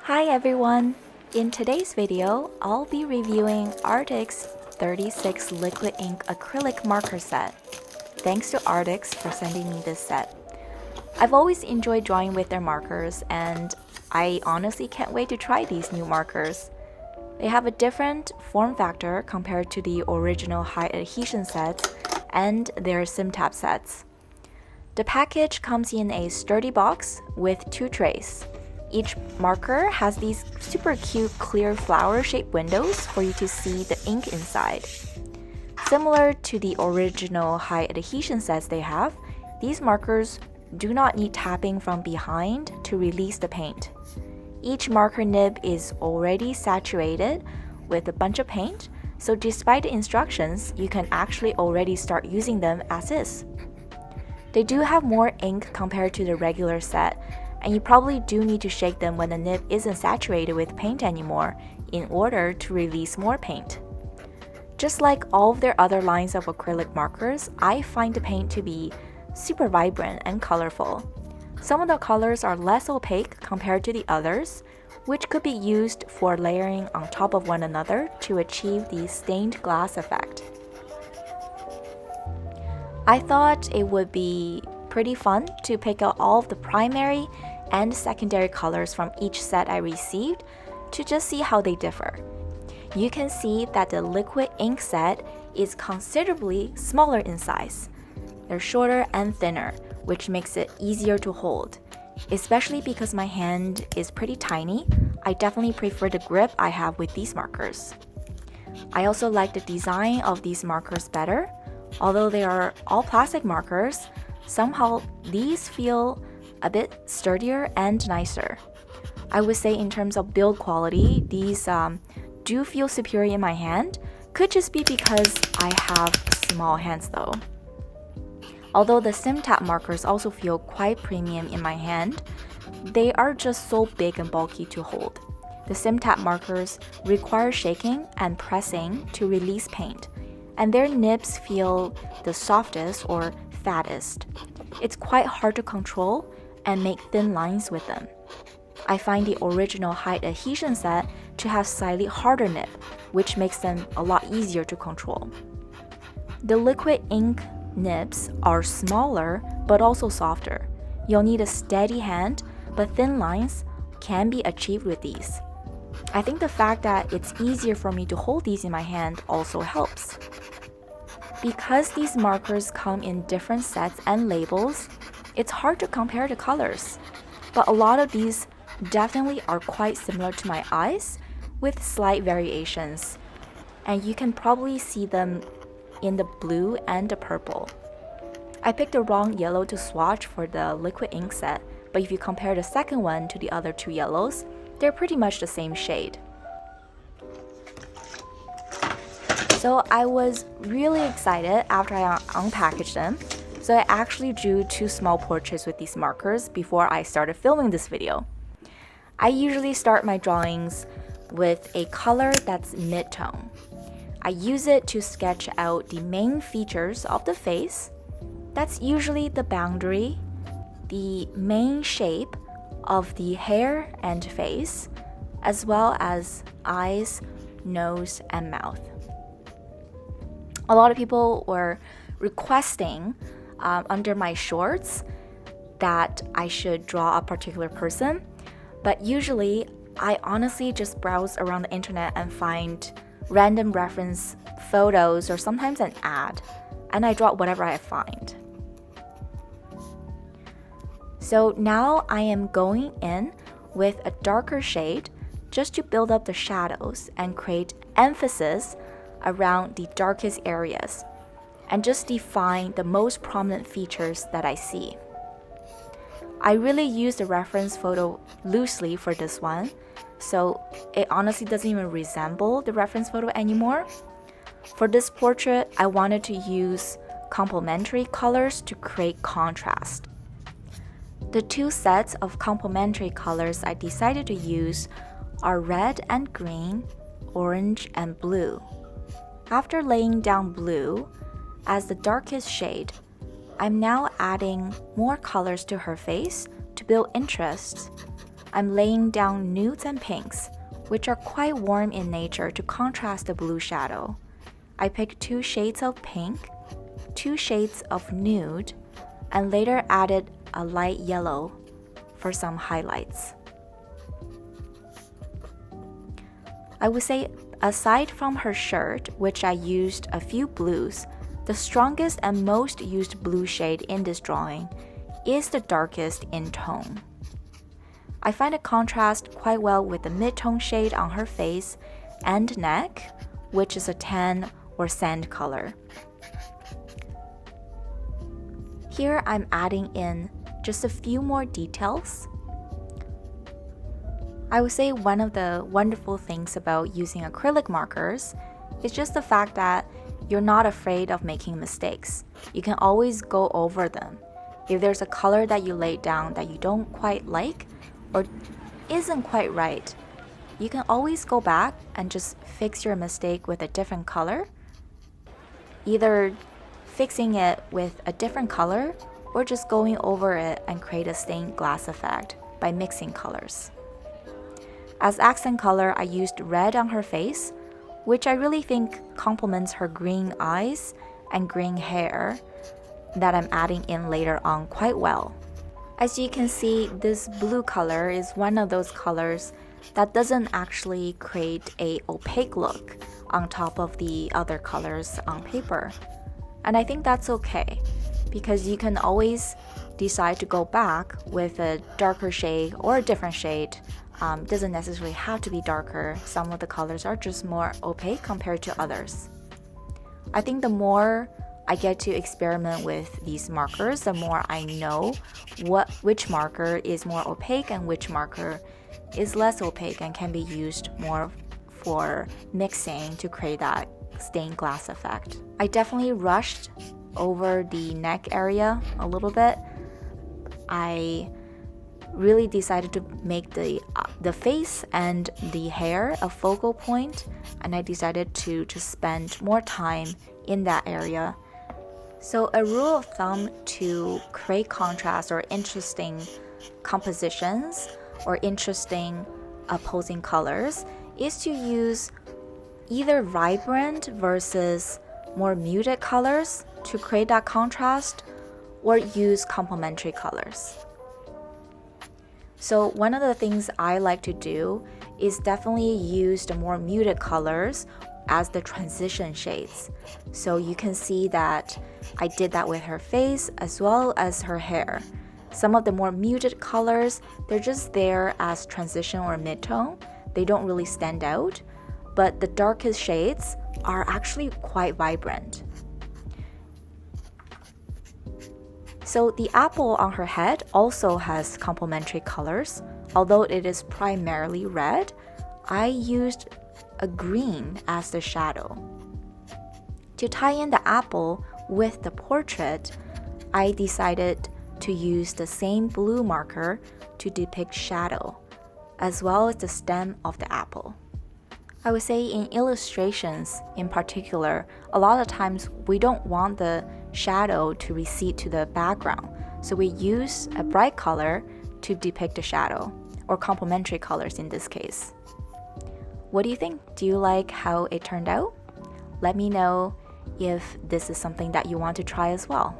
Hi everyone! In today's video, I'll be reviewing Arrtx 36 liquid ink acrylic marker set. Thanks to Arrtx for sending me this set. I've always enjoyed drawing with their markers and I honestly can't wait to try these new markers. They have a different form factor compared to the original high adhesion sets and their SimTap sets. The package comes in a sturdy box with 2 trays. Each marker has these super cute clear flower-shaped windows for you to see the ink inside. Similar to the original high adhesion sets they have, these markers do not need tapping from behind to release the paint. Each marker nib is already saturated with a bunch of paint, so despite the instructions, you can actually already start using them as is. They do have more ink compared to the regular set, and you probably do need to shake them when the nib isn't saturated with paint anymore in order to release more paint. Just like all of their other lines of acrylic markers, I find the paint to be super vibrant and colorful. Some of the colors are less opaque compared to the others, which could be used for layering on top of one another to achieve the stained glass effect. I thought it would be pretty fun to pick out all of the primary and secondary colors from each set I received to just see how they differ. You can see that the liquid ink set is considerably smaller in size. They're shorter and thinner, which makes it easier to hold. Especially because my hand is pretty tiny, I definitely prefer the grip I have with these markers. I also like the design of these markers better. Although they are all plastic markers, somehow these feel a bit sturdier and nicer. I would say in terms of build quality, these do feel superior in my hand. Could just be because I have small hands though. Although the SimTap markers also feel quite premium in my hand, they are just so big and bulky to hold. The SimTap markers require shaking and pressing to release paint, and their nibs feel the softest or fattest. It's quite hard to control and make thin lines with them. I find the original high adhesion set to have slightly harder nib, which makes them a lot easier to control. The liquid ink nibs are smaller but also softer. You'll need a steady hand, but thin lines can be achieved with these. I think the fact that it's easier for me to hold these in my hand also helps. Because these markers come in different sets and labels, it's hard to compare the colors, but a lot of these definitely are quite similar to my eyes with slight variations, and you can probably see them in the blue and the purple. I picked the wrong yellow to swatch for the liquid ink set, but if you compare the second one to the other 2 yellows, they're pretty much the same shade. So I was really excited after I unpackaged them. So I actually drew 2 small portraits with these markers before I started filming this video. I usually start my drawings with a color that's mid-tone. I use it to sketch out the main features of the face. That's usually the boundary, the main shape of the hair and face, as well as eyes, nose, and mouth. A lot of people were requesting under my shorts that I should draw a particular person, but usually I honestly just browse around the internet and find random reference photos or sometimes an ad, and I draw whatever I find. So now I am going in with a darker shade just to build up the shadows and create emphasis around the darkest areas, and just define the most prominent features that I see. I really used the reference photo loosely for this one, so it honestly doesn't even resemble the reference photo anymore. For this portrait, I wanted to use complementary colors to create contrast. The 2 sets of complementary colors I decided to use are red and green, orange and blue. After laying down blue as the darkest shade, I'm now adding more colors to her face to build interest. I'm laying down nudes and pinks, which are quite warm in nature to contrast the blue shadow. I picked 2 shades of pink, 2 shades of nude, and later added a light yellow for some highlights. I would say aside from her shirt, which I used a few blues, the strongest and most used blue shade in this drawing is the darkest in tone. I find it contrasts quite well with the mid-tone shade on her face and neck, which is a tan or sand color. Here I'm adding in just a few more details. I would say one of the wonderful things about using acrylic markers is just the fact that you're not afraid of making mistakes. You can always go over them. If there's a color that you laid down that you don't quite like or isn't quite right, you can always go back and just fix your mistake with a different color, either fixing it with a different color or just going over it and create a stained glass effect by mixing colors. As accent color, I used red on her face, which I really think complements her green eyes and green hair that I'm adding in later on quite well. As you can see, this blue color is one of those colors that doesn't actually create an opaque look on top of the other colors on paper. And I think that's okay, because you can always decide to go back with a darker shade or a different shade. Doesn't necessarily have to be darker. Some of the colors are just more opaque compared to others. I think the more I get to experiment with these markers, the more I know which marker is more opaque and which marker is less opaque and can be used more for mixing to create that stained glass effect. I definitely rushed over the neck area a little bit. I really decided to make the face and the hair a focal point, and I decided to just spend more time in that area. So a rule of thumb to create contrast or interesting compositions or interesting opposing colors is to use either vibrant versus more muted colors to create that contrast, or use complementary colors. So one of the things I like to do is definitely use the more muted colors as the transition shades. So you can see that I did that with her face as well as her hair. Some of the more muted colors, they're just there as transition or mid-tone. They don't really stand out, but the darkest shades are actually quite vibrant. So the apple on her head also has complementary colors. Although it is primarily red, I used a green as the shadow. To tie in the apple with the portrait, I decided to use the same blue marker to depict shadow, as well as the stem of the apple. I would say in illustrations in particular, a lot of times we don't want the shadow to recede to the background, so we use a bright color to depict the shadow, or complementary colors in this case. What do you think? Do you like how it turned out? Let me know if this is something that you want to try as well.